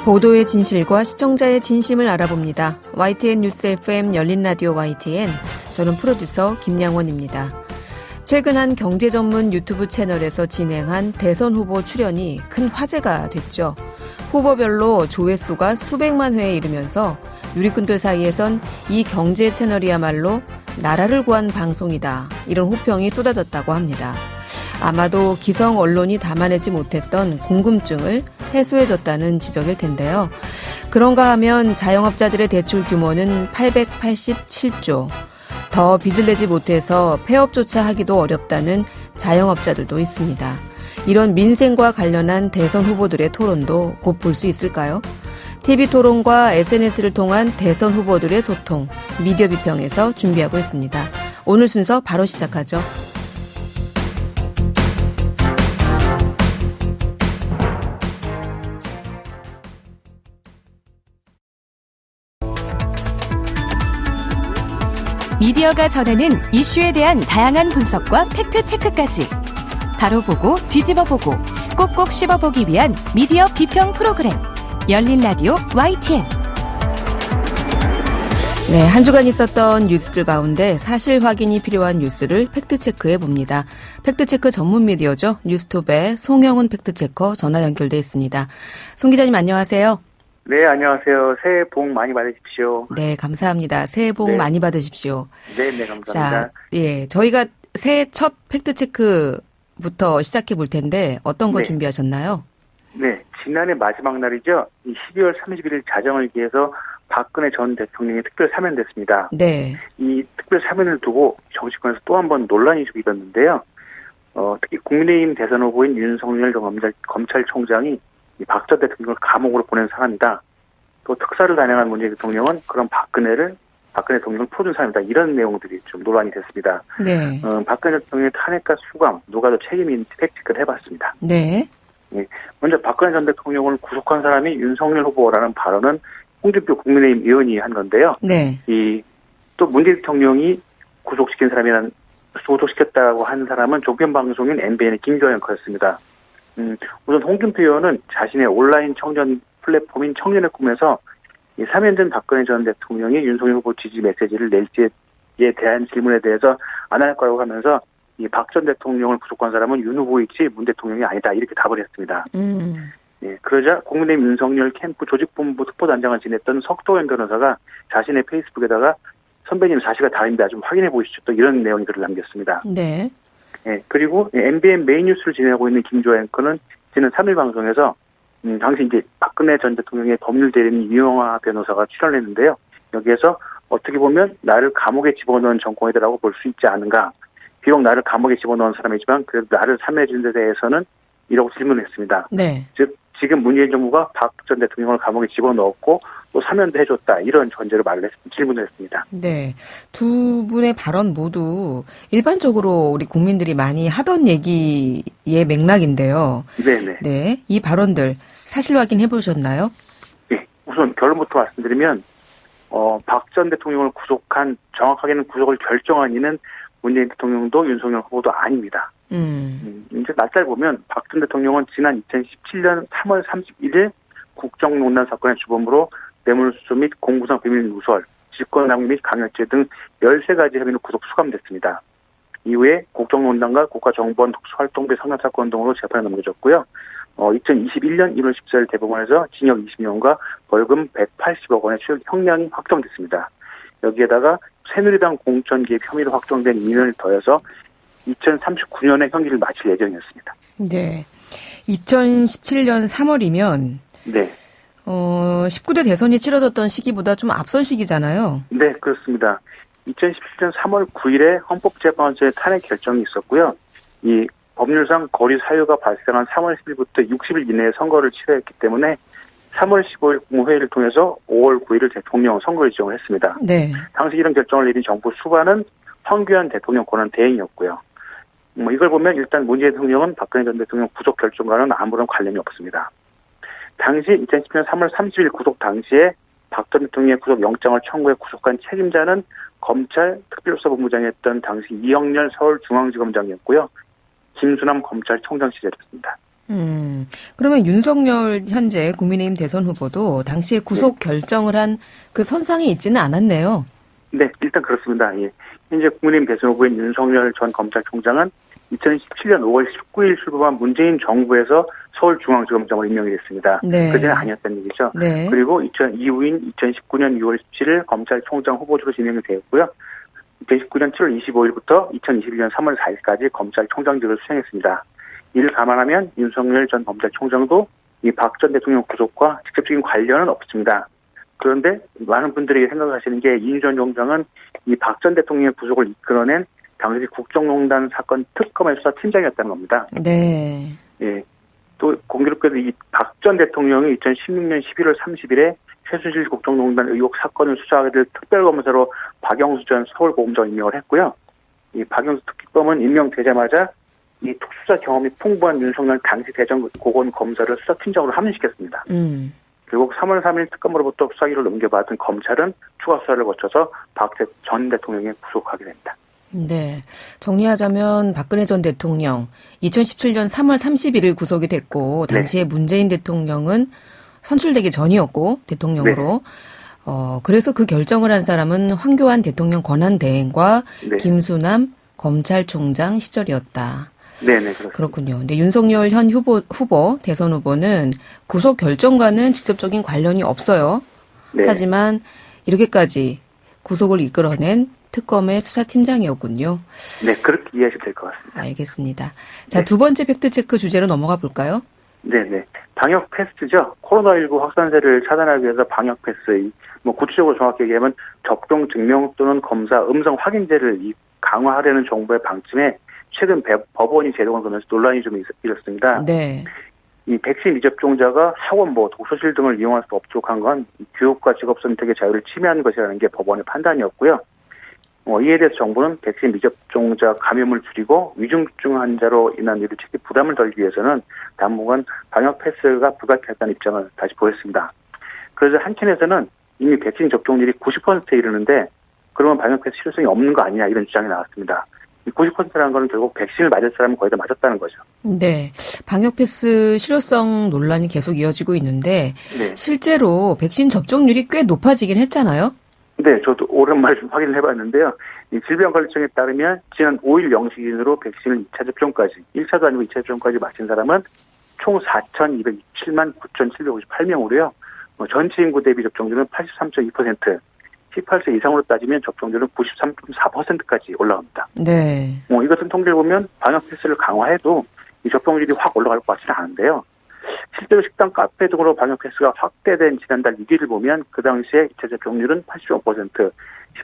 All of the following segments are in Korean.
보도의 진실과 시청자의 진심을 알아봅니다. YTN 뉴스 FM 열린 라디오 YTN. 저는 프로듀서 김양원입니다. 최근 한 경제 전문 유튜브 채널에서 진행한 대선 후보 출연이 큰 화제가 됐죠. 후보별로 조회수가 수백만 회에 이르면서 누리꾼들 사이에선 이 경제 채널이야말로 나라를 구한 방송이다. 이런 호평이 쏟아졌다고 합니다. 아마도 기성 언론이 담아내지 못했던 궁금증을 해소해줬다는 지적일 텐데요. 그런가 하면 자영업자들의 대출 규모는 887조. 더 빚을 내지 못해서 폐업조차 하기도 어렵다는 자영업자들도 있습니다. 이런 민생과 관련한 대선 후보들의 토론도 곧 볼 수 있을까요? TV토론과 SNS를 통한 대선 후보들의 소통, 미디어 비평에서 준비하고 있습니다. 오늘 순서 바로 시작하죠. 미디어가 전하는 이슈에 대한 다양한 분석과 팩트체크까지 바로 보고 뒤집어 보고 꼭꼭 씹어보기 위한 미디어 비평 프로그램 열린 라디오 YTN. 네, 한 주간 있었던 뉴스들 가운데 사실 확인이 필요한 뉴스를 팩트체크해 봅니다. 팩트체크 전문 미디어죠. 뉴스톱의 송영훈 팩트체커 전화 연결돼 있습니다. 송 기자님 안녕하세요. 네, 안녕하세요. 새해 복 많이 받으십시오. 네, 감사합니다. 새해 복 많이 받으십시오. 네, 감사합니다. 자, 예, 저희가 새해 첫 팩트체크부터 시작해 볼 텐데 어떤 거 준비하셨나요? 네, 지난해 마지막 날이죠. 12월 31일 자정을 기해서 박근혜 전 대통령이 특별 사면됐습니다. 네. 이 특별 사면을 두고 정치권에서 또 한 번 논란이 일었는데요. 특히 국민의힘 대선 후보인 윤석열 검찰총장이 박 전 대통령을 감옥으로 보낸 사람이다. 또 특사를 단행한 문재인 대통령은 그런 박근혜 대통령을 풀어준 사람이다. 이런 내용들이 좀 논란이 됐습니다. 네. 박근혜 대통령의 탄핵과 수감, 누가 더 책임이 있는지 팩트체크를 해봤습니다. 네. 네. 먼저 박근혜 전 대통령을 구속한 사람이 윤석열 후보라는 발언은 홍준표 국민의힘 의원이 한 건데요. 네. 또 문재인 대통령이 구속시켰다고 한 사람은 종편방송인 MBN의 김주환 앵커였습니다. 우선 홍준표 의원은 자신의 온라인 청년 플랫폼인 청년의 꿈에서 3년 전 박근혜 전 대통령이 윤석열 후보 지지 메시지를 낼지에 대한 질문에 대해서 안 할 거라고 하면서 이 박 전 대통령을 구속한 사람은 윤 후보이지 문 대통령이 아니다. 이렇게 답을 했습니다. 예, 그러자 국민의힘 윤석열 캠프 조직본부 특보단장을 지냈던 석도현 변호사가 자신의 페이스북에다가 선배님 사실과 다릅니다. 좀 확인해 보시죠. 또 이런 내용의 글을 남겼습니다. 네. 예, 그리고 MBN 메인 뉴스를 진행하고 있는 김주환 앵커는 지난 3일 방송에서 당시 이제 박근혜 전 대통령의 법률 대리인 이영하 변호사가 출연을 했는데요. 여기에서 어떻게 보면 나를 감옥에 집어넣은 정권이다라고 볼 수 있지 않은가. 비록 나를 감옥에 집어넣은 사람이지만 그래도 나를 참여해준 데 대해서는 이라고 질문했습니다. 네. 즉 지금 문재인 정부가 박 전 대통령을 감옥에 집어넣었고 또 사면도 해줬다. 이런 전제로 질문을 했습니다. 네. 두 분의 발언 모두 일반적으로 우리 국민들이 많이 하던 얘기의 맥락인데요. 네네. 네. 이 발언들 사실 확인해 보셨나요? 네. 우선 결론부터 말씀드리면 박 전 대통령을 정확하게는 구속을 결정한 이는 문재인 대통령도 윤석열 후보도 아닙니다. 이제 날짜를 보면 박 전 대통령은 지난 2017년 3월 31일 국정농단 사건의 주범으로 뇌물수수 및 공무상 비밀 누설, 직권남용 및 강요죄 등 13가지 혐의로 구속 수감됐습니다. 이후에 국정농단과 국가정보원 특수활동비 상납사건 등으로 재판에 넘겨졌고요. 2021년 1월 14일 대법원에서 징역 20년과 벌금 180억 원의 형량이 확정됐습니다. 여기에다가 새누리당 공천 개입 혐의로 확정된 2년을 더해서 2039년에 형기를 마칠 예정이었습니다. 네. 2017년 3월이면 네. 19대 대선이 치러졌던 시기보다 좀 앞선 시기잖아요. 네, 그렇습니다. 2017년 3월 9일에 헌법재판소의 탄핵 결정이 있었고요. 이 법률상 거리 사유가 발생한 3월 10일부터 60일 이내에 선거를 치러했기 때문에 3월 15일 국무회의를 통해서 5월 9일을 대통령 선거 일정을 했습니다. 네. 당시 이런 결정을 내린 정부 수반은 황교안 대통령 권한 대행이었고요. 이걸 보면 일단 문재인 대통령은 박근혜 전 대통령 구속 결정과는 아무런 관련이 없습니다. 당시 2010년 3월 30일 구속 당시에 박 전 대통령의 구속 영장을 청구해 구속한 책임자는 검찰 특별수사본부장이었던 당시 이영렬 서울중앙지검장이었고요. 김수남 검찰총장 시절이었습니다. 그러면 윤석열 현재 국민의힘 대선 후보도 당시에 구속 결정을 한 그 선상에 있지는 않았네요. 네, 일단 그렇습니다. 예. 현재 국민의힘 대선 후보인 윤석열 전 검찰총장은 2017년 5월 19일 출범한 문재인 정부에서 서울중앙지검장으로 임명이 됐습니다. 네. 그전에 아니었다는 얘기죠. 네. 그리고 이후인 2019년 6월 17일 검찰총장 후보주로 지명이 되었고요. 2019년 7월 25일부터 2021년 3월 4일까지 검찰총장직을 수행했습니다. 이를 감안하면 윤석열 전 검찰총장도 이 박 전 대통령 구속과 직접적인 관련은 없습니다. 그런데 많은 분들이 생각하시는 게 이 전 총장은 이 박 전 대통령의 구속을 이끌어낸 당시 국정농단 사건 특검의 수사팀장이었다는 겁니다. 네. 예. 또 공교롭게도 이 박 전 대통령이 2016년 11월 30일에 최순실 국정농단 의혹 사건을 수사하게 될 특별검사로 박영수 전 서울고검장 임명을 했고요. 이 박영수 특검은 임명되자마자 이 특수사 경험이 풍부한 윤석열 당시 대전고검검사를 수사팀장으로 함유시켰습니다. 결국 3월 3일 특검으로부터 수사기를 넘겨받은 검찰은 추가 수사를 거쳐서 박 전 대통령에 구속하게 됩니다. 네. 정리하자면 박근혜 전 대통령 2017년 3월 31일 구속이 됐고 당시에 문재인 대통령은 선출되기 전이었고 대통령으로 그래서 그 결정을 한 사람은 황교안 대통령 권한대행과 김수남 검찰총장 시절이었다. 네네, 그렇습니다. 그렇군요. 근데 윤석열 현 후보, 대선 후보는 구속 결정과는 직접적인 관련이 없어요. 네. 하지만 이렇게까지 구속을 이끌어낸 특검의 수사팀장이었군요. 네, 그렇게 이해하시면 될 것 같습니다. 알겠습니다. 자, 두 번째 팩트체크 주제로 넘어가 볼까요? 네네. 방역 패스죠. 코로나19 확산세를 차단하기 위해서 방역 패스, 구체적으로 정확히 얘기하면 접종 증명 또는 검사 음성 확인제를 강화하려는 정부의 방침에 최근 법원이 제동을 걸면서 논란이 좀 일었습니다. 네. 이 백신 미접종자가 학원, 독서실 등을 이용할 수 없도록 한 건 교육과 직업 선택의 자유를 침해하는 것이라는 게 법원의 판단이었고요. 이에 대해서 정부는 백신 미접종자 감염을 줄이고 위중증 환자로 인한 의료체계 부담을 덜기 위해서는 당분간 방역 패스가 불가피하다는 입장을 다시 보였습니다. 그래서 한켠에서는 이미 백신 접종률이 90%에 이르는데 그러면 방역 패스 실효성이 없는 거 아니냐 이런 주장이 나왔습니다. 이 90%라는 건 결국 백신을 맞을 사람은 거의 다 맞았다는 거죠. 네. 방역 패스 실효성 논란이 계속 이어지고 있는데 실제로 백신 접종률이 꽤 높아지긴 했잖아요. 네, 저도 오랜만에 좀 확인을 해봤는데요. 이 질병관리청에 따르면 지난 5일 0시 기준으로 백신을 2차 접종까지, 1차도 아니고 2차 접종까지 마친 사람은 총 4,227만 9,758명으로요. 전체 인구 대비 접종률은 83.2%, 18세 이상으로 따지면 접종률은 93.4%까지 올라갑니다. 네. 이것은 통계를 보면 방역 패스를 강화해도 이 접종률이 확 올라갈 것 같지는 않은데요. 실제로 식당, 카페 등으로 방역 패스가 확대된 지난달 6일을 보면 그 당시에 2차 접종률은 85%,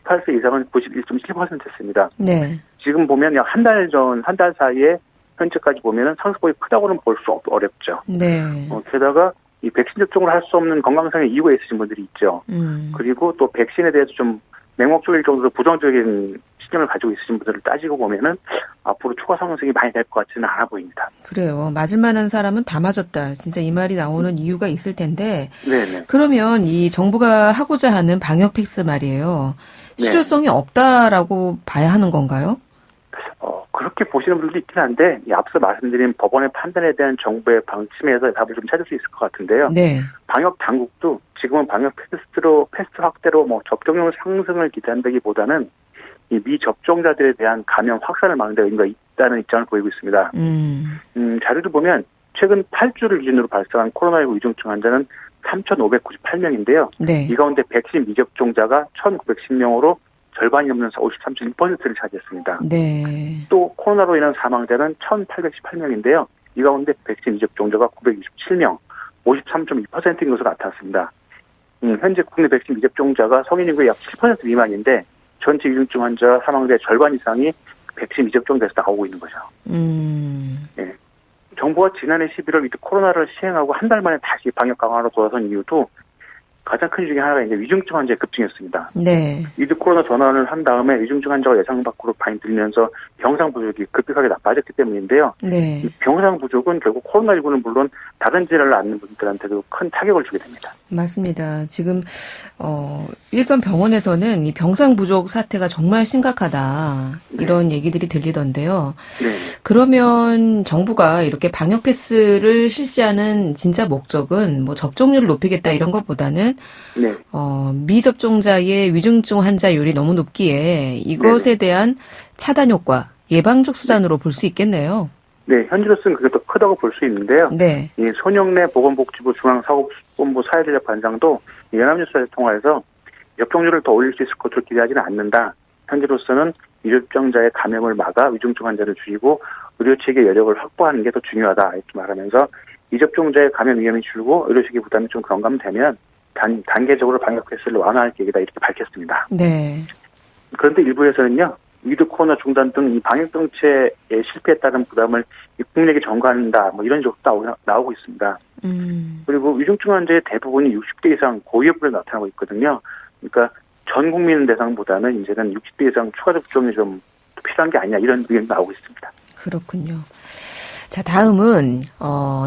18세 이상은 91.7%였습니다. 네. 지금 보면 약 한 달 사이에 현재까지 보면 상승폭이 크다고는 볼 수 어렵죠. 네. 게다가 이 백신 접종을 할 수 없는 건강상의 이유가 있으신 분들이 있죠. 그리고 또 백신에 대해서 좀 맹목적일 정도로 부정적인 신념을 가지고 있으신 분들을 따지고 보면은 앞으로 추가 상승이 많이 될 것 같지는 않아 보입니다. 그래요. 맞을 만한 사람은 다 맞았다. 진짜 이 말이 나오는 이유가 있을 텐데. 네네. 그러면 이 정부가 하고자 하는 방역 패스 말이에요. 실효성이 없다라고 봐야 하는 건가요? 그렇게 보시는 분들도 있긴 한데 앞서 말씀드린 법원의 판단에 대한 정부의 방침에서 답을 좀 찾을 수 있을 것 같은데요. 네. 방역 당국도 지금은 방역 패스트 확대로 접종률 상승을 기대한다기보다는 이 미접종자들에 대한 감염 확산을 막는 데 의미가 있다는 입장을 보이고 있습니다. 자료를 보면 최근 8주를 기준으로 발생한 코로나19 위중증 환자는 3,598명인데요. 네. 이 가운데 백신 미접종자가 1,910명으로 절반이 넘는 53.1%를 차지했습니다. 네. 또 코로나로 인한 사망자는 1,818명인데요. 이 가운데 백신 미접종자가 967명, 53.2%인 것으로 나타났습니다. 현재 국내 백신 미접종자가 성인 인구의 약 7% 미만인데 전체 위중증 환자 사망자의 절반 이상이 백신 미접종자에서 나오고 있는 거죠. 네. 정부가 지난해 11월 코로나를 시행하고 한 달 만에 다시 방역 강화로 돌아선 이유도 가장 큰 중에 하나가 이제 위중증 환자의 급증이었습니다. 네. 위드 코로나 전환을 한 다음에 위중증 환자가 예상 밖으로 많이 들면서 병상 부족이 급격하게 나빠졌기 때문인데요. 네. 이 병상 부족은 결국 코로나19는 물론 다른 질환을 앓는 분들한테도 큰 타격을 주게 됩니다. 맞습니다. 지금 일선 병원에서는 이 병상 부족 사태가 정말 심각하다 이런 얘기들이 들리던데요. 네. 그러면 정부가 이렇게 방역 패스를 실시하는 진짜 목적은 뭐 접종률을 높이겠다 이런 것보다는 네. 미접종자의 위중증 환자율이 너무 높기에 이것에 대한 차단 효과, 예방적 수단으로 볼 수 있겠네요. 네, 현재로서는 그게 더 크다고 볼 수 있는데요. 네. 이 손영래 보건복지부 중앙사고본부 사회전략반장도 연합뉴스를 통해서 접종률을 더 올릴 수 있을 것으로 기대하지는 않는다. 현재로서는 미접종자의 감염을 막아 위중증 환자를 줄이고 의료체계 여력을 확보하는 게 더 중요하다 이렇게 말하면서 미접종자의 감염 위험이 줄고 의료체계 부담이 좀 경감되면 단계적으로 방역 패스를 완화할 계획이다 이렇게 밝혔습니다. 네. 그런데 일부에서는요. 위드 코로나 중단 등 이 방역 정책의 실패에 따른 부담을 국민에게 전가한다. 뭐 이런 적도 나오고 있습니다. 그리고 위중증 환자의 대부분이 60대 이상 고위험군에 나타나고 있거든요. 그러니까 전 국민 대상보다는 이제는 60대 이상 추가 접종이 좀 필요한 게 아니냐 이런 의견이 나오고 있습니다. 그렇군요. 자, 다음은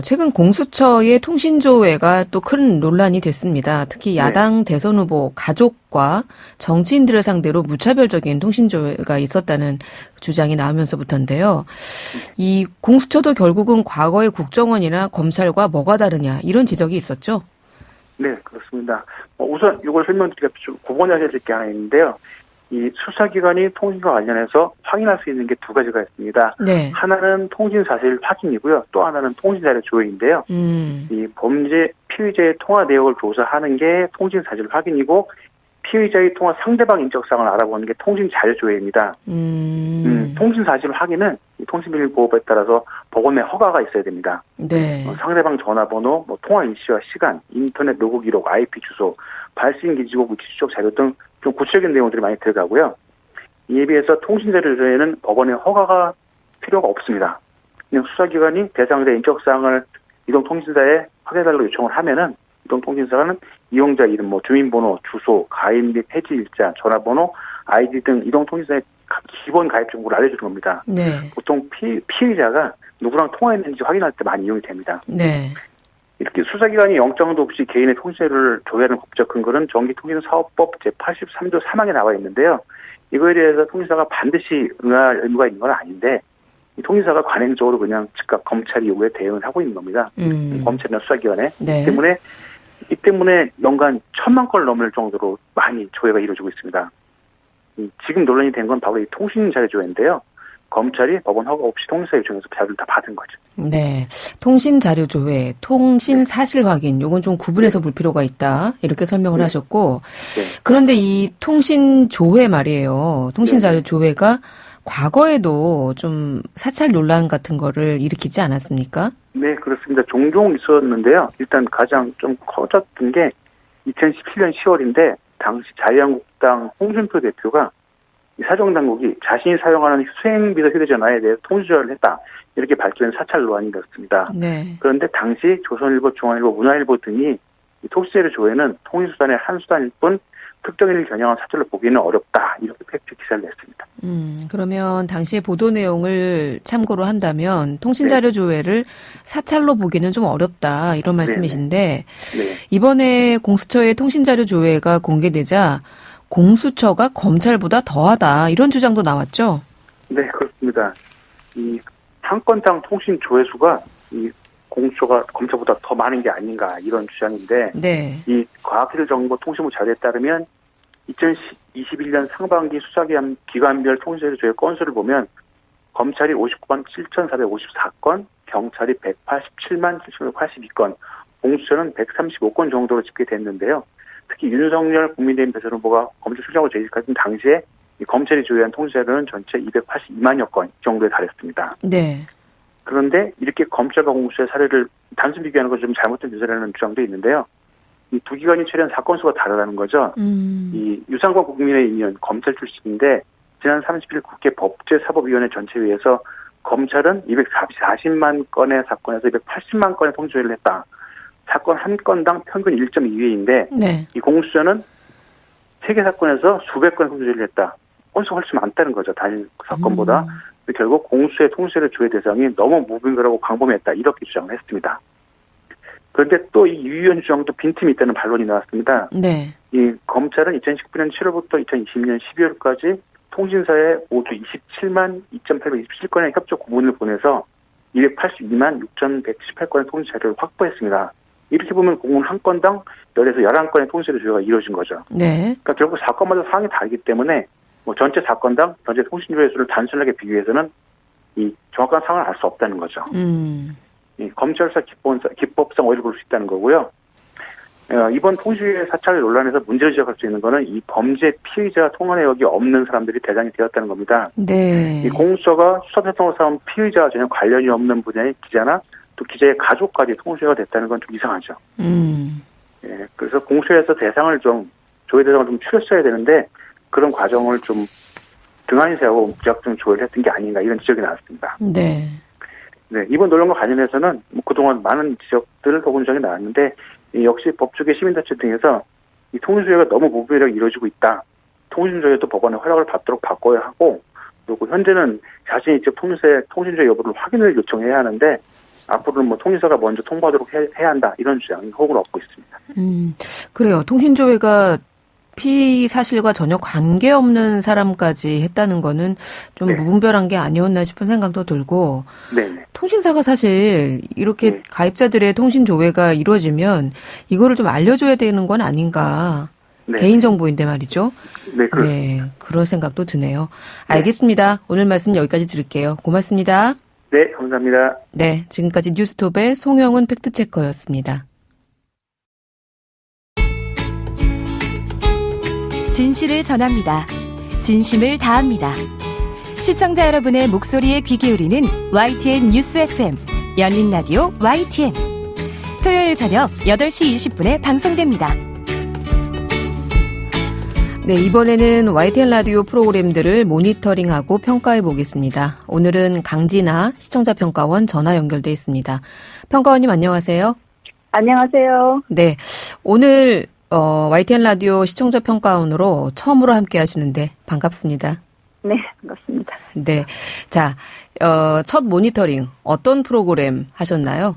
최근 공수처의 통신조회가 또 큰 논란이 됐습니다. 특히 야당 대선 후보 가족과 정치인들을 상대로 무차별적인 통신조회가 있었다는 주장이 나오면서부터인데요. 이 공수처도 결국은 과거의 국정원이나 검찰과 뭐가 다르냐 이런 지적이 있었죠? 네, 그렇습니다. 우선 이걸 설명드리기가 좀 구분해야 될 게 하나 있는데요. 이 수사기관이 통신과 관련해서 확인할 수 있는 게 두 가지가 있습니다. 네. 하나는 통신 사실 확인이고요. 또 하나는 통신 자료 조회인데요. 이 범죄 피의자의 통화 내역을 조사하는 게 통신 사실 확인이고 피의자의 통화 상대방 인적사항을 알아보는 게 통신 자료 조회입니다. 통신 사실 확인은 통신비밀보호법에 따라서 법원의 허가가 있어야 됩니다. 네. 상대방 전화번호, 통화 일시와 시간, 인터넷 로그 기록, IP 주소, 발신 기지국 위치 추적 자료 등 좀 구체적인 내용들이 많이 들어가고요. 이에 비해서 통신자료 조회는 법원의 허가가 필요가 없습니다. 그냥 수사기관이 대상자 인적사항을 이동통신사에 확인해달라고 요청을 하면은 이동통신사는 이용자 이름, 주민번호, 주소, 가입 및 해지 일자, 전화번호, 아이디 등 이동통신사의 기본 가입 정보를 알려주는 겁니다. 네. 보통 피의자가 누구랑 통화했는지 확인할 때 많이 이용이 됩니다. 네. 이렇게 수사기관이 영장도 없이 개인의 통신자료를 조회하는 법적 근거는 전기통신사업법 제83조 3항에 나와 있는데요. 이거에 대해서 통신사가 반드시 응할 의무가 있는 건 아닌데 이 통신사가 관행적으로 그냥 즉각 검찰 요구에 대응을 하고 있는 겁니다. 검찰이나 수사기관에. 네. 이 때문에 연간 1,000만 건을 넘을 정도로 많이 조회가 이루어지고 있습니다. 지금 논란이 된 건 바로 이 통신자료 조회인데요. 검찰이 법원 허가 없이 통신사 요청해서 자료를 다 받은 거죠. 네. 통신 자료 조회, 통신 사실 확인, 요건 좀 구분해서 볼 필요가 있다. 이렇게 설명을 하셨고. 네. 그런데 이 통신 조회 말이에요. 통신 자료 조회가 과거에도 좀 사찰 논란 같은 거를 일으키지 않았습니까? 네, 그렇습니다. 종종 있었는데요. 일단 가장 좀 커졌던 게 2017년 10월인데 당시 자유한국당 홍준표 대표가 사정당국이 자신이 사용하는 수행비서 휴대전화에 대해서 통신조회를 했다. 이렇게 밝히는 사찰 논란이 있었습니다. 네. 그런데 당시 조선일보, 중앙일보, 문화일보 등이 이 통신자료 조회는 통신수단의 한 수단일 뿐 특정인을 겨냥한 사찰로 보기는 어렵다. 이렇게 팩트 기사를 냈습니다. 그러면 당시의 보도 내용을 참고로 한다면 통신자료 조회를 사찰로 보기는 좀 어렵다. 이런 말씀이신데 네. 이번에 공수처의 통신자료 조회가 공개되자 공수처가 검찰보다 더하다 이런 주장도 나왔죠? 네, 그렇습니다. 이 한 건당 통신 조회수가 이 공수처가 검찰보다 더 많은 게 아닌가 이런 주장인데 네. 이 과학기술정보통신부 자료에 따르면 2021년 상반기 수사기관별 통신자료 조회 건수를 보면 검찰이 59만 7,454건, 경찰이 187만 7,182건, 공수처는 135건 정도로 집계됐는데요. 특히 윤석열 국민의힘 대선 후보가 검찰총장으로 재직하던 당시에 이 검찰이 조회한 통신자료는 전체 282만여 건 정도에 달했습니다. 네. 그런데 이렇게 검찰과 공수처의 사례를 단순 비교하는 건 좀 잘못된 유사라는 주장도 있는데요. 이 두 기관이 처리한 사건 수가 다르다는 거죠. 이 유상범 국민의힘 의원 검찰 출신인데 지난 30일 국회 법제사법위원회 전체회의에서 검찰은 240만 건의 사건에서 280만 건의 통신조회를 했다. 사건 한 건당 평균 1.2회인데 네. 이 공수처는 3개 사건에서 수백 건의 통지를 했다. 건수가 훨씬 많다는 거죠. 단일 사건보다. 결국 공수처의 통제를 주의 대상이 너무 무분별하고 광범위했다. 이렇게 주장을 했습니다. 그런데 또 이 유 의원 주장도 빈틈이 있다는 반론이 나왔습니다. 네. 이 검찰은 2019년 7월부터 2020년 12월까지 통신사에 모두 27만 2,827건의 협조 구문을 보내서 282만 6,118건의 통지 자료를 확보했습니다. 이렇게 보면 공문 한 건당 10에서 11건의 통지 조회가 이루어진 거죠. 네. 그러니까 결국 사건마다 사항이 다르기 때문에 전체 사건당 전체 통신 조회 수를 단순하게 비교해서는 이 정확한 상황을 알 수 없다는 거죠. 이 검찰사 기법상 오해를 볼 수 있다는 거고요. 이번 통신조회 사찰 논란에서 문제를 지적할 수 있는 거는 이 범죄 피의자 통화 내역이 없는 사람들이 대상이 되었다는 겁니다. 네. 이 공수처가 수사 대상으로 삼은 피의자와 전혀 관련이 없는 분야의 기자나 또 기자의 가족까지 통수가 됐다는 건 좀 이상하죠. 예, 그래서 공수처에서 대상을 조회 대상을 좀 추렸어야 되는데 그런 과정을 좀 등한히 세우고 무작정 조회를 했던 게 아닌가 이런 지적이 나왔습니다. 네. 네, 이번 논란과 관련해서는 그동안 많은 지적들 혹은 주장이 나왔는데 역시 법조계 시민단체 등에서 이 통신조회가 너무 무분별하게 이루어지고 있다. 통신조회도 법원의 허락을 받도록 바꿔야 하고 그리고 현재는 자신이 직접 통신조회 여부를 확인을 요청해야 하는데 앞으로는 통신사가 먼저 통보하도록 해야 한다. 이런 주장이 호응을 얻고 있습니다. 그래요. 통신조회가 피의 사실과 전혀 관계없는 사람까지 했다는 거는 좀 네. 무분별한 게 아니었나 싶은 생각도 들고 네네. 통신사가 사실 이렇게 가입자들의 통신조회가 이루어지면 이거를 좀 알려줘야 되는 건 아닌가. 네. 개인정보인데 말이죠. 네, 그렇습니다. 네, 그런 생각도 드네요. 알겠습니다. 오늘 말씀 여기까지 들을게요. 고맙습니다. 네, 감사합니다. 네, 지금까지 뉴스톱의 송영훈 팩트체커였습니다. 진실을 전합니다. 진심을 다합니다. 시청자 여러분의 목소리에 귀 기울이는 YTN 뉴스 FM 열린 라디오 YTN 토요일 저녁 8시 20분에 방송됩니다. 네, 이번에는 YTN 라디오 프로그램들을 모니터링하고 평가해 보겠습니다. 오늘은 강진아 시청자평가원 전화 연결돼 있습니다. 평가원님 안녕하세요. 안녕하세요. 네, 오늘 YTN 라디오 시청자평가원으로 처음으로 함께 하시는데 반갑습니다. 네, 반갑습니다. 네, 자, 첫 모니터링 어떤 프로그램 하셨나요?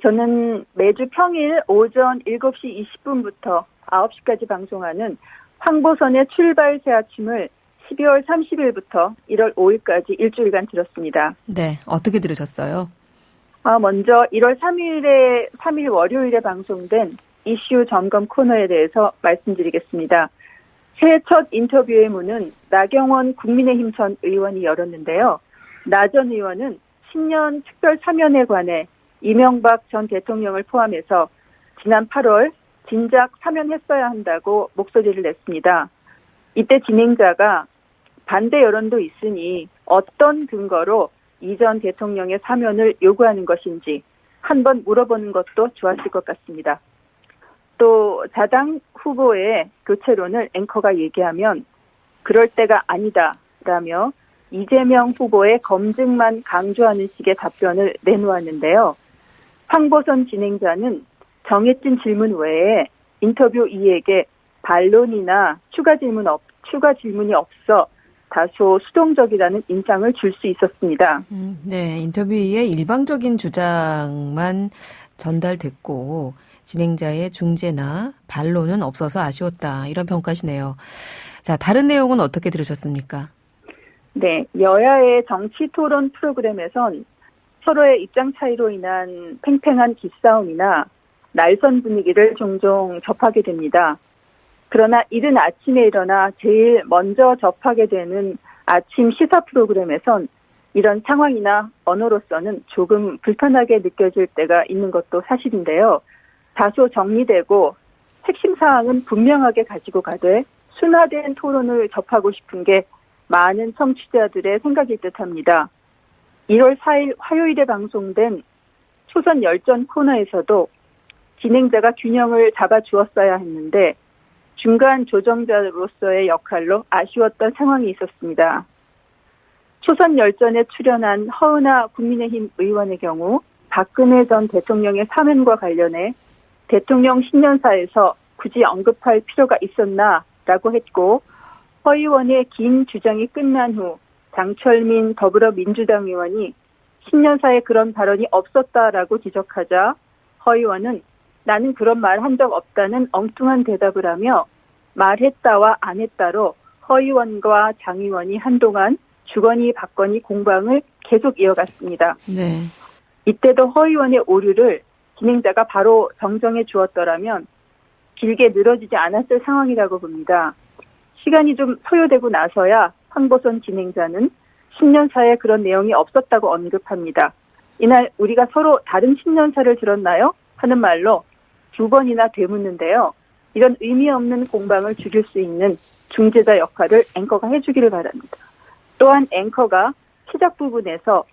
저는 매주 평일 오전 7시 20분부터 9시까지 방송하는 황보선의 출발 새 아침을 12월 30일부터 1월 5일까지 일주일간 들었습니다. 네, 어떻게 들으셨어요? 먼저 1월 3일 월요일에 방송된 이슈 점검 코너에 대해서 말씀드리겠습니다. 새해 첫 인터뷰의 문은 나경원 국민의힘 전 의원이 열었는데요. 나 전 의원은 신년 특별 사면에 관해 이명박 전 대통령을 포함해서 지난 8월 진작 사면했어야 한다고 목소리를 냈습니다. 이때 진행자가 반대 여론도 있으니 어떤 근거로 이 전 대통령의 사면을 요구하는 것인지 한번 물어보는 것도 좋았을 것 같습니다. 또 자당 후보의 교체론을 앵커가 얘기하면 그럴 때가 아니다라며 이재명 후보의 검증만 강조하는 식의 답변을 내놓았는데요. 황보선 진행자는 정해진 질문 외에 인터뷰 이에게 반론이나 추가 질문이 없어 다소 수동적이라는 인상을 줄 수 있었습니다. 네, 인터뷰에 일방적인 주장만 전달됐고 진행자의 중재나 반론은 없어서 아쉬웠다. 이런 평가시네요. 자, 다른 내용은 어떻게 들으셨습니까? 네, 여야의 정치 토론 프로그램에선 서로의 입장 차이로 인한 팽팽한 기싸움이나 날선 분위기를 종종 접하게 됩니다. 그러나 이른 아침에 일어나 제일 먼저 접하게 되는 아침 시사 프로그램에선 이런 상황이나 언어로서는 조금 불편하게 느껴질 때가 있는 것도 사실인데요. 다소 정리되고 핵심 사항은 분명하게 가지고 가되 순화된 토론을 접하고 싶은 게 많은 청취자들의 생각일 듯합니다. 1월 4일 화요일에 방송된 초선 열전 코너에서도 진행자가 균형을 잡아주었어야 했는데 중간 조정자로서의 역할로 아쉬웠던 상황이 있었습니다. 초선 열전에 출연한 허은하 국민의힘 의원의 경우 박근혜 전 대통령의 사면과 관련해 대통령 신년사에서 굳이 언급할 필요가 있었나라고 했고 허 의원의 긴 주장이 끝난 후 장철민 더불어민주당 의원이 신년사에 그런 발언이 없었다라고 지적하자 허 의원은 나는 그런 말 한 적 없다는 엉뚱한 대답을 하며 말했다와 안 했다로 허 의원과 장 의원이 한동안 주거니 받거니 공방을 계속 이어갔습니다. 네. 이때도 허 의원의 오류를 진행자가 바로 정정해 주었더라면 길게 늘어지지 않았을 상황이라고 봅니다. 시간이 좀 소요되고 나서야 황보선 진행자는 신년사에 그런 내용이 없었다고 언급합니다. 이날 우리가 서로 다른 신년사를 들었나요? 하는 말로 2번이나 되묻는데요. 이런 의미 없는 공방을 죽일 수 있는 중재자 역할을 앵커가 해주기를 바랍니다. 또한 앵커가 시작 부분에서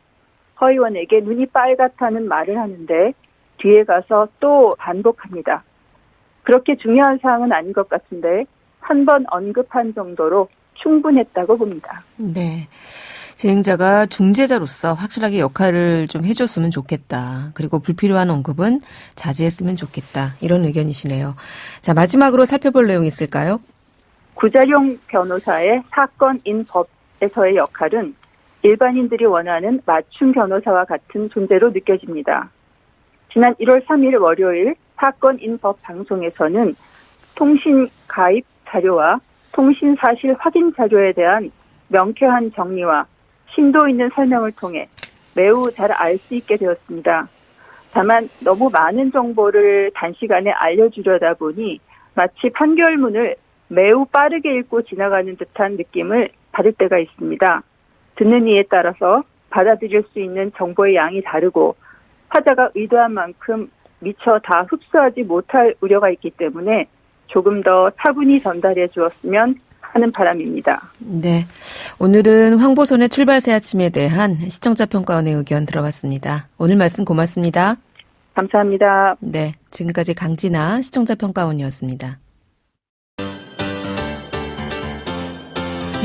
허 의원에게 눈이 빨갛다는 말을 하는데 뒤에 가서 또 반복합니다. 그렇게 중요한 사항은 아닌 것 같은데 한 번 언급한 정도로 충분했다고 봅니다. 네. 진행자가 중재자로서 확실하게 역할을 좀 해줬으면 좋겠다. 그리고 불필요한 언급은 자제했으면 좋겠다. 이런 의견이시네요. 자, 마지막으로 살펴볼 내용이 있을까요? 구자룡 변호사의 사건인 법에서의 역할은 일반인들이 원하는 맞춤 변호사와 같은 존재로 느껴집니다. 지난 1월 3일 월요일 사건인 법 방송에서는 통신 가입 자료와 통신 사실 확인 자료에 대한 명쾌한 정리와 심도 있는 설명을 통해 매우 잘 알 수 있게 되었습니다. 다만 너무 많은 정보를 단시간에 알려주려다 보니 마치 판결문을 매우 빠르게 읽고 지나가는 듯한 느낌을 받을 때가 있습니다. 듣는 이에 따라서 받아들일 수 있는 정보의 양이 다르고 타자가 의도한 만큼 미처 다 흡수하지 못할 우려가 있기 때문에 조금 더 차분히 전달해 주었으면 하는 바람입니다. 네. 오늘은 황보선의 출발 새 아침에 대한 시청자 평가원의 의견 들어봤습니다. 오늘 말씀 고맙습니다. 감사합니다. 네. 지금까지 강진아 시청자 평가원이었습니다.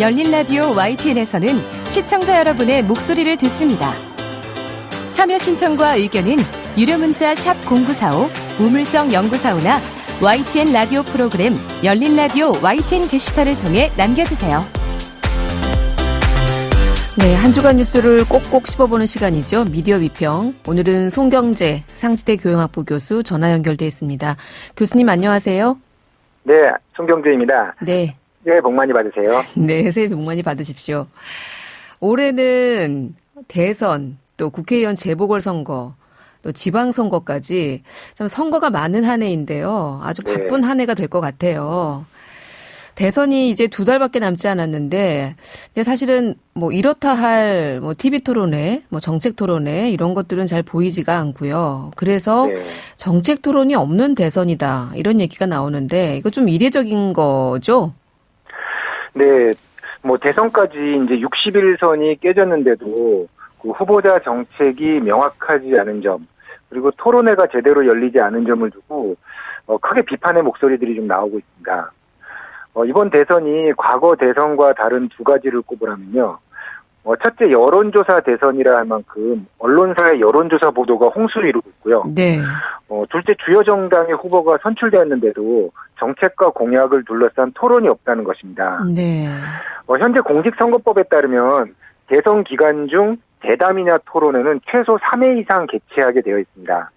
열린 라디오 YTN에서는 시청자 여러분의 목소리를 듣습니다. 참여 신청과 의견은 유료 문자 샵 0945, 우물정 0945나 YTN 라디오 프로그램 열린 라디오 YTN 게시판을 통해 남겨주세요. 네, 한 주간 뉴스를 꼭꼭 씹어보는 시간이죠. 미디어 비평. 오늘은 송경재 상지대 교양학부 교수 전화 연결돼 있습니다. 교수님 안녕하세요. 네, 송경재입니다. 네. 새해 복 많이 받으세요. 네, 새해 복 많이 받으십시오. 올해는 대선, 또 국회의원 재보궐선거, 또 지방선거까지 참 선거가 많은 한 해인데요. 아주 바쁜 한 해가 될 것 같아요. 대선이 이제 2달밖에 남지 않았는데, 근데 사실은 뭐 이렇다 할 뭐 TV 토론회, 뭐 정책 토론회 이런 것들은 잘 보이지가 않고요. 그래서 정책 토론이 없는 대선이다 이런 얘기가 나오는데 이거 좀 이례적인 거죠? 네, 뭐 대선까지 이제 60일선이 깨졌는데도 그 후보자 정책이 명확하지 않은 점, 그리고 토론회가 제대로 열리지 않은 점을 두고 크게 비판의 목소리들이 좀 나오고 있습니다. 이번 대선이 과거 대선과 다른 두 가지를 꼽으라면요. 첫째, 여론조사 대선이라 할 만큼 언론사의 여론조사 보도가 홍수를 이루고 있고요. 네. 둘째, 주요 정당의 후보가 선출되었는데도 정책과 공약을 둘러싼 토론이 없다는 것입니다. 네. 현재 공직선거법에 따르면 대선 기간 중 대담이나 토론회는 최소 3회 이상 개최하게 되어 있습니다.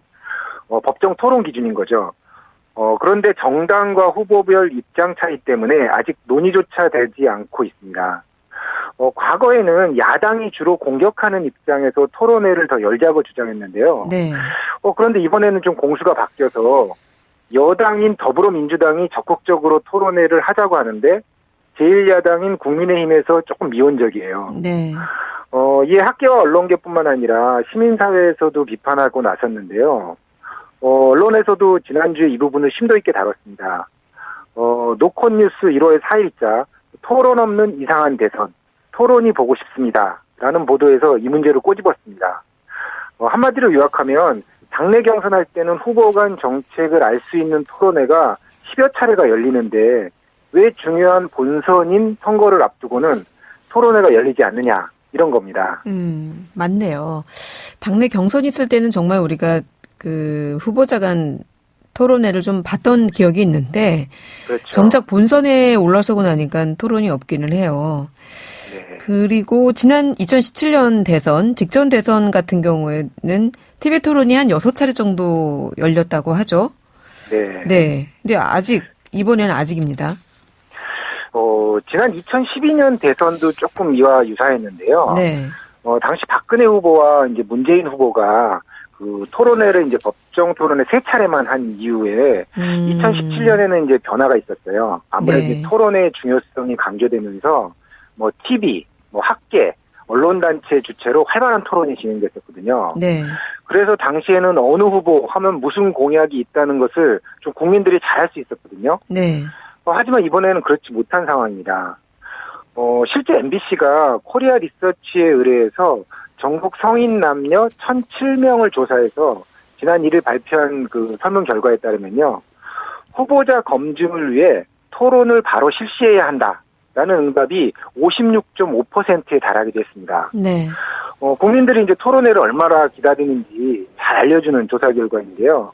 법정 토론 기준인 거죠. 그런데 정당과 후보별 입장 차이 때문에 아직 논의조차 되지 않고 있습니다. 과거에는 야당이 주로 공격하는 입장에서 토론회를 더 열자고 주장했는데요. 네. 그런데 이번에는 좀 공수가 바뀌어서 여당인 더불어민주당이 적극적으로 토론회를 하자고 하는데 제1야당인 국민의힘에서 조금 미온적이에요. 네. 이에 학계와 언론계뿐만 아니라 시민사회에서도 비판하고 나섰는데요. 언론에서도 지난주에 이 부분을 심도 있게 다뤘습니다. 노컷뉴스 1월 4일자 토론 없는 이상한 대선, 토론이 보고 싶습니다. 라는 보도에서 이 문제를 꼬집었습니다. 한마디로 요약하면 당내 경선할 때는 후보 간 정책을 알 수 있는 토론회가 10여 차례가 열리는데 왜 중요한 본선인 선거를 앞두고는 토론회가 열리지 않느냐, 이런 겁니다. 맞네요. 당내 경선 있을 때는 정말 우리가 그 후보자 간 토론회를 좀 봤던 기억이 있는데 그렇죠. 정작 본선에 올라서고 나니까 토론이 없기는 해요. 네. 그리고 지난 2017년 대선, 직전 대선 같은 경우에는 TV 토론이 한 6차례 정도 열렸다고 하죠. 네. 네. 근데 이번에는 아직입니다. 지난 2012년 대선도 조금 이와 유사했는데요. 네. 당시 박근혜 후보와 이제 문재인 후보가 그 토론회를 이제 법정 토론회 3차례만 한 이후에 2017년에는 이제 변화가 있었어요. 아무래도 네. 토론회의 중요성이 강조되면서 뭐 TV, 뭐 학계, 언론단체 주최로 활발한 토론이 진행됐었거든요. 네. 그래서 당시에는 어느 후보 하면 무슨 공약이 있다는 것을 좀 국민들이 잘 알 수 있었거든요. 네. 하지만 이번에는 그렇지 못한 상황입니다. 실제 MBC가 코리아 리서치에 의뢰해서 전국 성인 남녀 1,007명을 조사해서 지난 1일 발표한 그 설문 결과에 따르면요. 후보자 검증을 위해 토론을 바로 실시해야 한다라는 응답이 56.5%에 달하게 됐습니다. 네. 국민들이 이제 토론회를 얼마나 기다리는지 잘 알려주는 조사 결과인데요.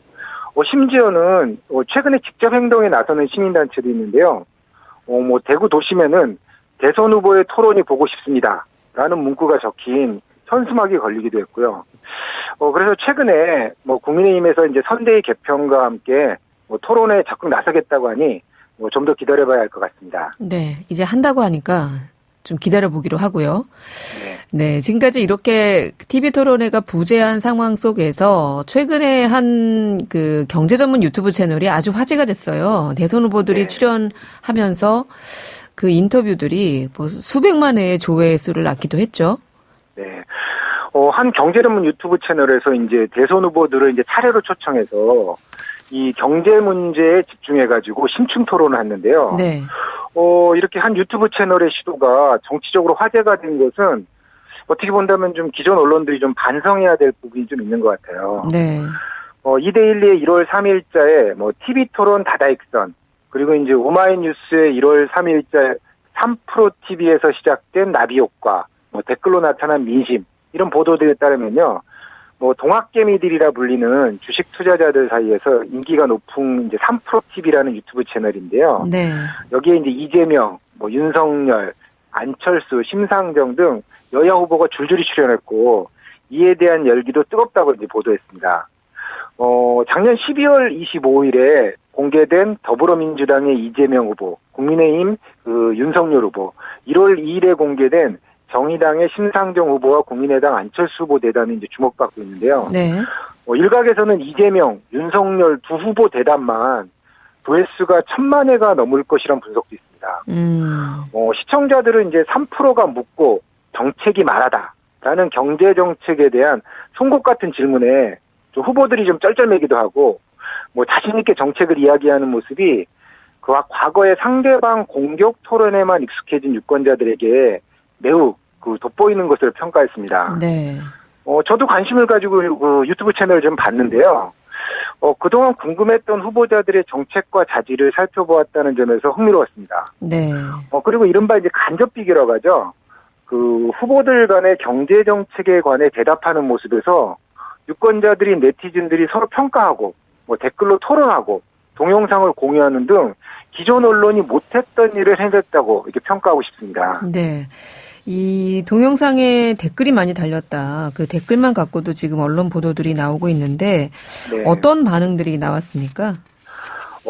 심지어는 최근에 직접 행동에 나서는 시민단체도 있는데요. 대구 도심에는 대선 후보의 토론이 보고 싶습니다라는 문구가 적힌 현수막이 걸리기도 했고요. 그래서 최근에 국민의힘에서 이제 선대위 개편과 함께 토론에 적극 나서겠다고 하니 좀 더 기다려봐야 할 것 같습니다. 네. 이제 한다고 하니까 좀 기다려보기로 하고요. 네. 지금까지 이렇게 TV 토론회가 부재한 상황 속에서 최근에 한 그 경제 전문 유튜브 채널이 아주 화제가 됐어요. 대선 후보들이 네. 출연하면서 그 인터뷰들이 수백만 회의 조회수를 낳기도 했죠. 네. 한 경제 전문 유튜브 채널에서 이제 대선 후보들을 이제 차례로 초청해서 이 경제 문제에 집중해가지고 심층 토론을 했는데요. 네. 이렇게 한 유튜브 채널의 시도가 정치적으로 화제가 된 것은 어떻게 본다면 좀 기존 언론들이 좀 반성해야 될 부분이 좀 있는 것 같아요. 네. 2대1의 1월 3일자에 TV 토론 다다익선, 그리고 이제 오마이뉴스의 1월 3일자 3프로TV에서 시작된 나비 효과, 댓글로 나타난 민심, 이런 보도들에 따르면요. 동학개미들이라 불리는 주식 투자자들 사이에서 인기가 높은 이제 3프로TV라는 유튜브 채널인데요. 네. 여기에 이제 이재명, 윤석열, 안철수, 심상정 등 여야 후보가 줄줄이 출연했고, 이에 대한 열기도 뜨겁다고 이제 보도했습니다. 작년 12월 25일에 공개된 더불어민주당의 이재명 후보, 국민의힘 윤석열 후보, 1월 2일에 공개된 정의당의 심상정 후보와 국민의당 안철수 후보 대담이 이제 주목받고 있는데요. 네. 일각에서는 이재명, 윤석열 두 후보 대담만 조회수가 1,000만 회가 넘을 것이란 분석도 있습니다. 시청자들은 이제 3%가 묻고 정책이 말하다라는 경제 정책에 대한 송곳 같은 질문에 좀 후보들이 좀 쩔쩔매기도 하고 자신 있게 정책을 이야기하는 모습이 과거의 상대방 공격 토론에만 익숙해진 유권자들에게 매우 돋보이는 것을 평가했습니다. 네. 저도 관심을 가지고 유튜브 채널을 좀 봤는데요. 그동안 궁금했던 후보자들의 정책과 자질을 살펴보았다는 점에서 흥미로웠습니다. 네. 그리고 이른바 이제 간접 비교라고 하죠. 후보들 간의 경제 정책에 관해 대답하는 모습에서 유권자들이 네티즌들이 서로 평가하고 댓글로 토론하고 동영상을 공유하는 등 기존 언론이 못했던 일을 해냈다고 이렇게 평가하고 싶습니다. 네. 이 동영상에 댓글이 많이 달렸다. 그 댓글만 갖고도 지금 언론 보도들이 나오고 있는데 네. 어떤 반응들이 나왔습니까?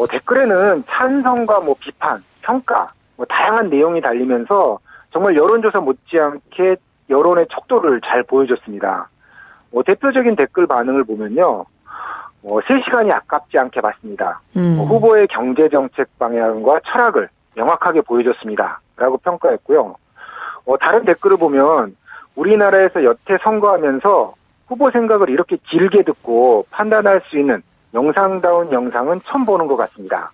댓글에는 찬성과 비판, 평가, 다양한 내용이 달리면서 정말 여론조사 못지않게 여론의 척도를 잘 보여줬습니다. 대표적인 댓글 반응을 보면요. 3시간이 아깝지 않게 봤습니다. 후보의 경제정책 방향과 철학을 명확하게 보여줬습니다. 라고 평가했고요. 다른 댓글을 보면 우리나라에서 여태 선거하면서 후보 생각을 이렇게 길게 듣고 판단할 수 있는 영상다운 영상은 처음 보는 것 같습니다.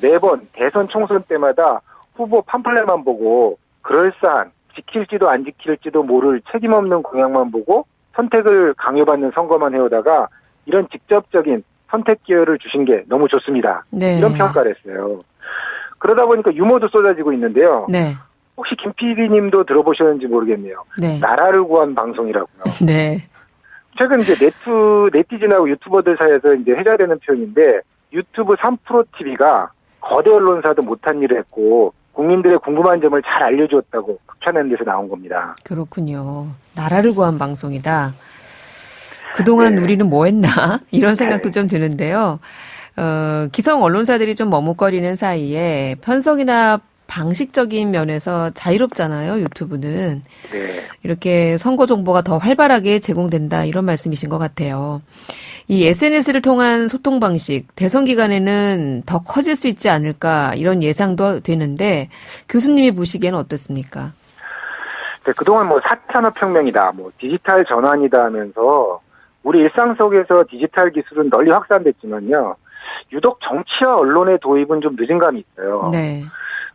매번 대선 총선 때마다 후보 팜플렛만 보고 그럴싸한 지킬지도 안 지킬지도 모를 책임없는 공약만 보고 선택을 강요받는 선거만 해오다가 이런 직접적인 선택 기회를 주신 게 너무 좋습니다. 네. 이런 평가를 했어요. 그러다 보니까 유머도 쏟아지고 있는데요. 네. 혹시 김 PD님도 들어보셨는지 모르겠네요. 네. 나라를 구한 방송이라고요. 네. 최근 이제 네티즌하고 유튜버들 사이에서 이제 회자되는 표현인데 유튜브 3프로 TV가 거대 언론사도 못한 일을 했고 국민들의 궁금한 점을 잘 알려주었다고 극찬하는 데서 나온 겁니다. 그렇군요. 나라를 구한 방송이다. 그동안 네. 우리는 뭐 했나? 이런 생각도 좀 드는데요. 기성 언론사들이 좀 머뭇거리는 사이에 편성이나 방식적인 면에서 자유롭잖아요, 유튜브는. 네. 이렇게 선거 정보가 더 활발하게 제공된다, 이런 말씀이신 것 같아요. 이 SNS를 통한 소통 방식, 대선 기간에는 더 커질 수 있지 않을까, 이런 예상도 되는데, 교수님이 보시기에는 어떻습니까? 네, 그동안 뭐 4산업혁명이다, 뭐 디지털 전환이다 하면서 우리 일상 속에서 디지털 기술은 널리 확산됐지만요. 유독 정치와 언론의 도입은 좀 늦은 감이 있어요. 네.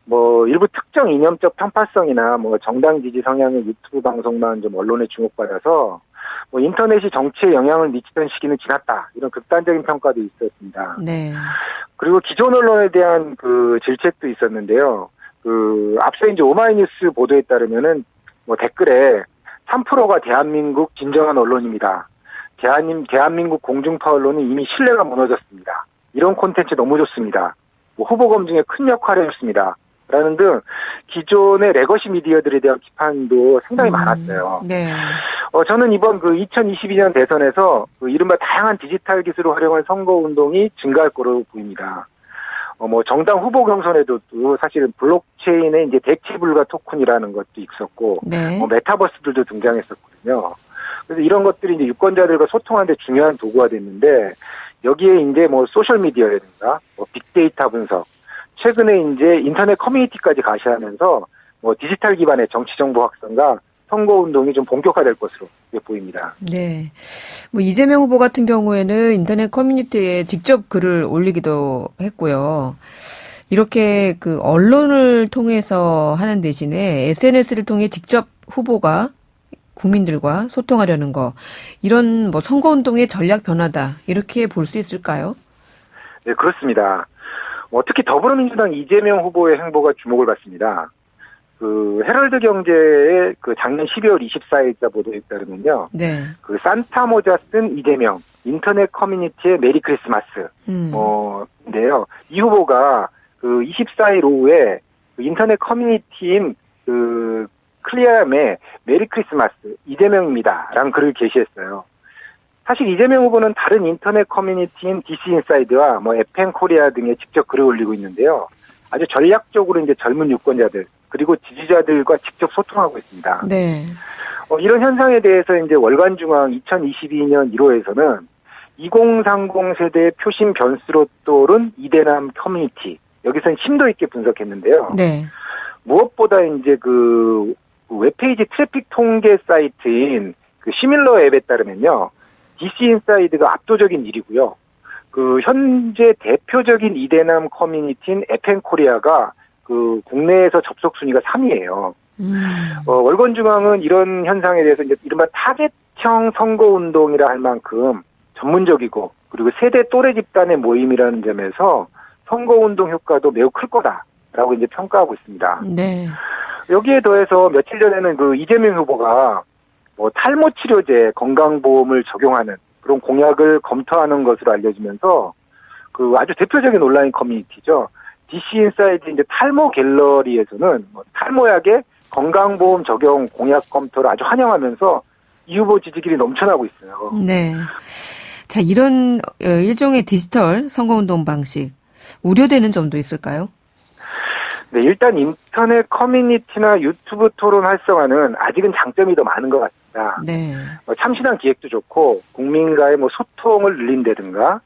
뭐 일부 특정 이념적 편파성이나 뭐 정당 지지 성향의 유튜브 방송만 좀 언론에 주목받아서 뭐 인터넷이 정치에 영향을 미치던 시기는 지났다. 이런 극단적인 평가도 있었습니다. 네. 그리고 기존 언론에 대한 그 질책도 있었는데요. 앞서 이제 오마이뉴스 보도에 따르면은 뭐 댓글에 3%가 대한민국 진정한 언론입니다. 대한민국 공중파 언론은 이미 신뢰가 무너졌습니다. 이런 콘텐츠 너무 좋습니다. 뭐 후보 검증에 큰 역할을 했습니다. 라는 등 기존의 레거시 미디어들에 대한 비판도 상당히 많았어요. 네. 저는 이번 2022년 대선에서 이른바 다양한 디지털 기술을 활용한 선거 운동이 증가할 거로 보입니다. 뭐 정당 후보 경선에도 사실은 블록체인의 이제 대체 불가 토큰이라는 것도 있었고, 네. 뭐 메타버스들도 등장했었거든요. 그래서 이런 것들이 이제 유권자들과 소통하는 데 중요한 도구가 됐는데, 여기에 이제 뭐 소셜미디어라든가, 뭐 빅데이터 분석, 최근에 이제 인터넷 커뮤니티까지 가시하면서 뭐 디지털 기반의 정치 정보 확산과 선거 운동이 좀 본격화될 것으로 보입니다. 네. 뭐 이재명 후보 같은 경우에는 인터넷 커뮤니티에 직접 글을 올리기도 했고요. 이렇게 그 언론을 통해서 하는 대신에 SNS를 통해 직접 후보가 국민들과 소통하려는 거, 이런 뭐 선거 운동의 전략 변화다, 이렇게 볼 수 있을까요? 네, 그렇습니다. 특히 더불어민주당 이재명 후보의 행보가 주목을 받습니다. 헤럴드 경제의 작년 12월 24일자 보도에 따르면요. 네. 산타 모자 쓴 이재명, 인터넷 커뮤니티의 메리 크리스마스. 인데요. 이 후보가 24일 오후에 인터넷 커뮤니티인 클리어함의 메리 크리스마스, 이재명입니다. 라는 글을 게시했어요. 사실 이재명 후보는 다른 인터넷 커뮤니티인 DC인사이드와 뭐 FN코리아 등에 직접 글을 올리고 있는데요. 아주 전략적으로 이제 젊은 유권자들 그리고 지지자들과 직접 소통하고 있습니다. 네. 이런 현상에 대해서 이제 월간중앙 2022년 1호에서는 2030 세대의 표심 변수로 떠오른 이대남 커뮤니티, 여기서는 심도 있게 분석했는데요. 네. 무엇보다 이제 웹페이지 트래픽 통계 사이트인 시밀러 앱에 따르면요. DC인사이드가 압도적인 1위고요. 현재 대표적인 이대남 커뮤니티인 FN코리아가 국내에서 접속 순위가 3위예요. 월간중앙은 이런 현상에 대해서 이제 이른바 타겟형 선거운동이라 할 만큼 전문적이고 그리고 세대 또래 집단의 모임이라는 점에서 선거운동 효과도 매우 클 거다라고 이제 평가하고 있습니다. 네. 여기에 더해서 며칠 전에는 이재명 후보가 탈모 치료제 건강보험을 적용하는 그런 공약을 검토하는 것으로 알려지면서 아주 대표적인 온라인 커뮤니티죠. DC인사이드 이제 탈모 갤러리에서는 탈모약의 건강보험 적용 공약 검토를 아주 환영하면서 이 후보 지지율이 넘쳐나고 있어요. 네. 자, 이런 일종의 디지털 선거운동 방식, 우려되는 점도 있을까요? 네, 일단 인터넷 커뮤니티나 유튜브 토론 활성화는 아직은 장점이 더 많은 것 같습니다. 네. 참신한 기획도 좋고 국민과의 소통을 늘린다든가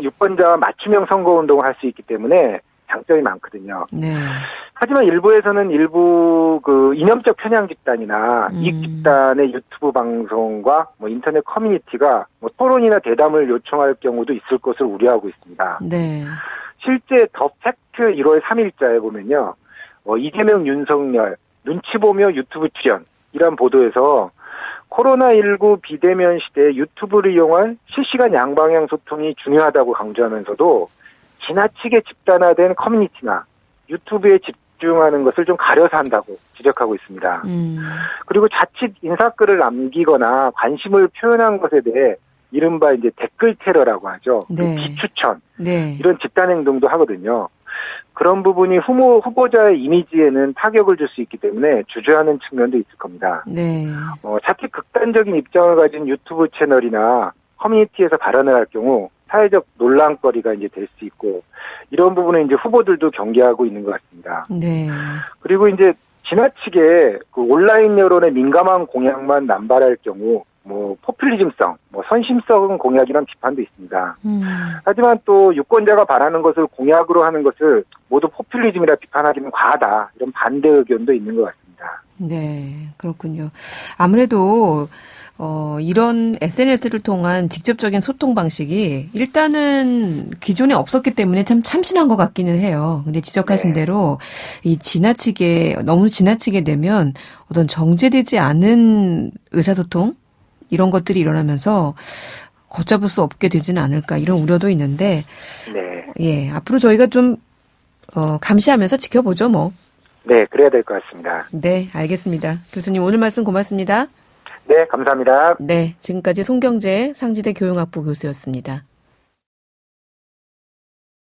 유권자와 맞춤형 선거운동을 할 수 있기 때문에 장점이 많거든요. 네. 하지만 일부에서는 이념적 편향 집단이나 이익 집단의 유튜브 방송과 인터넷 커뮤니티가 토론이나 대담을 요청할 경우도 있을 것을 우려하고 있습니다. 네. 실제 더 팩트 1월 3일자에 보면요. 이재명, 윤석열, 눈치 보며 유튜브 출연, 이런 보도에서 코로나19 비대면 시대에 유튜브를 이용한 실시간 양방향 소통이 중요하다고 강조하면서도 지나치게 집단화된 커뮤니티나 유튜브에 집중하는 것을 좀 가려서 한다고 지적하고 있습니다. 그리고 자칫 인사글을 남기거나 관심을 표현한 것에 대해 이른바 이제 댓글 테러라고 하죠. 네. 비추천 네. 이런 집단 행동도 하거든요. 그런 부분이 후보자의 이미지에는 타격을 줄 수 있기 때문에 주저하는 측면도 있을 겁니다. 네. 자칫 극단적인 입장을 가진 유튜브 채널이나 커뮤니티에서 발언을 할 경우 사회적 논란거리가 이제 될 수 있고 이런 부분은 이제 후보들도 경계하고 있는 것 같습니다. 네. 그리고 이제 지나치게 그 온라인 여론에 민감한 공약만 남발할 경우 포퓰리즘성, 선심성 공약이란 비판도 있습니다. 하지만 또 유권자가 바라는 것을 공약으로 하는 것을 모두 포퓰리즘이라 비판하기는 과하다. 이런 반대 의견도 있는 것 같습니다. 네, 그렇군요. 아무래도 이런 SNS를 통한 직접적인 소통 방식이 일단은 기존에 없었기 때문에 참 참신한 것 같기는 해요. 근데 지적하신 대로 너무 지나치게 되면 어떤 정제되지 않은 의사소통 이런 것들이 일어나면서 걷잡을 수 없게 되지는 않을까 이런 우려도 있는데, 네. 예, 앞으로 저희가 좀 감시하면서 지켜보죠, 뭐. 네, 그래야 될 것 같습니다. 네, 알겠습니다. 교수님 오늘 말씀 고맙습니다. 네, 감사합니다. 네, 지금까지 송경재 상지대 교육학부 교수였습니다.